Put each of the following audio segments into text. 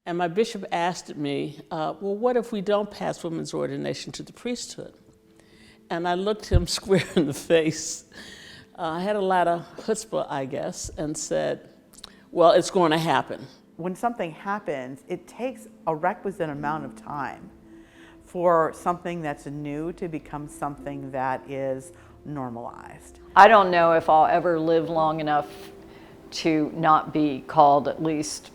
And my bishop asked me, well, what if we don't pass women's ordination to the priesthood? And I looked him square in the face. I had a lot of chutzpah, I guess, and said, well, it's going to happen. When something happens, it takes a requisite amount of time for something that's new to become something that is normalized. I don't know if I'll ever live long enough to not be called, at least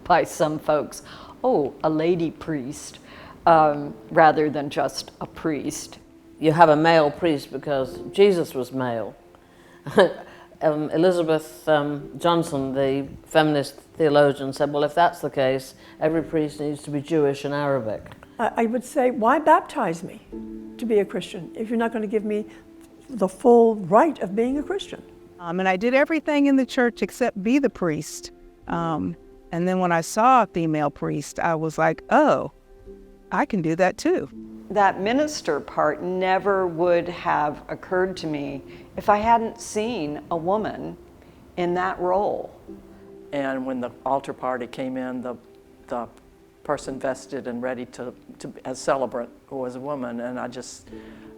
by some folks, oh, a lady priest, rather than just a priest. You have a male priest because Jesus was male. Elizabeth Johnson, the feminist theologian, said, well, if that's the case, every priest needs to be Jewish and Arabic. I would say, why baptize me to be a Christian if you're not going to give me the full right of being a Christian? And I did everything in the church except be the priest. And then when I saw a female priest, I was like, oh, I can do that too. That minister part never would have occurred to me if I hadn't seen a woman in that role. And when the altar party came in, the person vested and ready to as celebrant was a woman, and I just,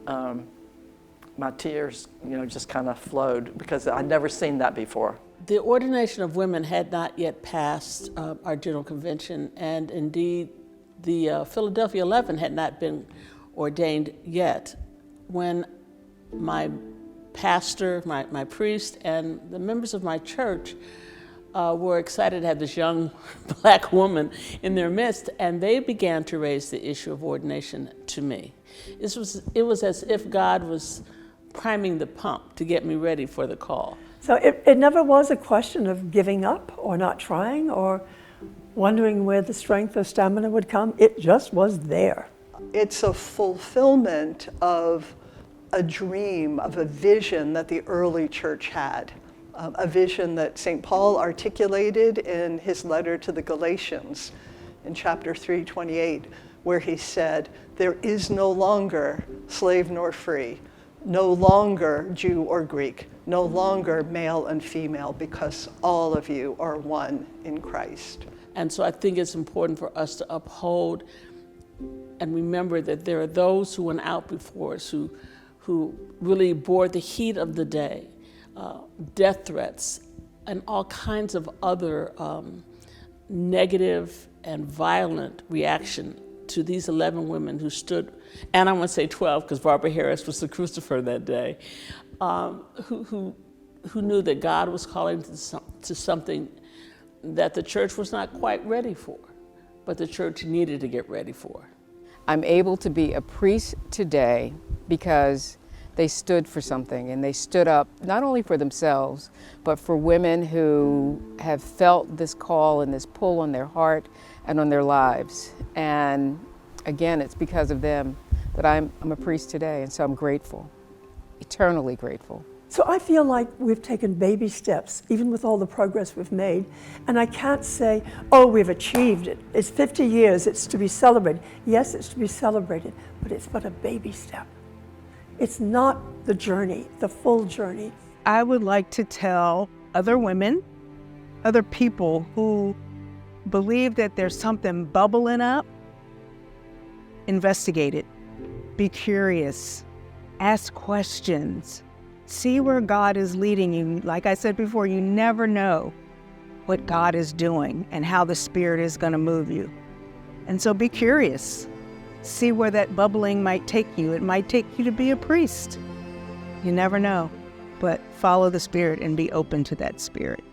my tears, just kind of flowed because I'd never seen that before. The ordination of women had not yet passed our General Convention, and indeed the Philadelphia 11 had not been ordained yet when my pastor, my priest, and the members of my church were excited to have this young black woman in their midst, and they began to raise the issue of ordination to me. It was as if God was priming the pump to get me ready for the call. So it never was a question of giving up or not trying or wondering where the strength or stamina would come. It just was there. It's a fulfillment of a dream, of a vision that the early church had, a vision that St. Paul articulated in his letter to the Galatians in chapter 3:28, where he said, there is no longer slave nor free, no longer Jew or Greek, no longer male and female, because all of you are one in Christ. And so I think it's important for us to uphold and remember that there are those who went out before us who really bore the heat of the day, death threats, and all kinds of other negative and violent reaction to these 11 women who stood, and I want to say 12 because Barbara Harris was the crucifixion that day, who knew that God was calling to something that the church was not quite ready for, but the church needed to get ready for. I'm able to be a priest today because they stood for something, and they stood up not only for themselves, but for women who have felt this call and this pull on their heart and on their lives. And again, it's because of them that I'm a priest today, and so I'm grateful, eternally grateful. So I feel like we've taken baby steps, even with all the progress we've made. And I can't say, oh, we've achieved it. It's 50 years, it's to be celebrated. Yes, it's to be celebrated, but it's but a baby step. It's not the journey, the full journey. I would like to tell other women, other people who believe that there's something bubbling up, investigate it, be curious, ask questions. See where God is leading you. Like I said before, you never know what God is doing and how the Spirit is going to move you. And so be curious. See where that bubbling might take you. It might take you to be a priest. You never know. But follow the Spirit and be open to that Spirit.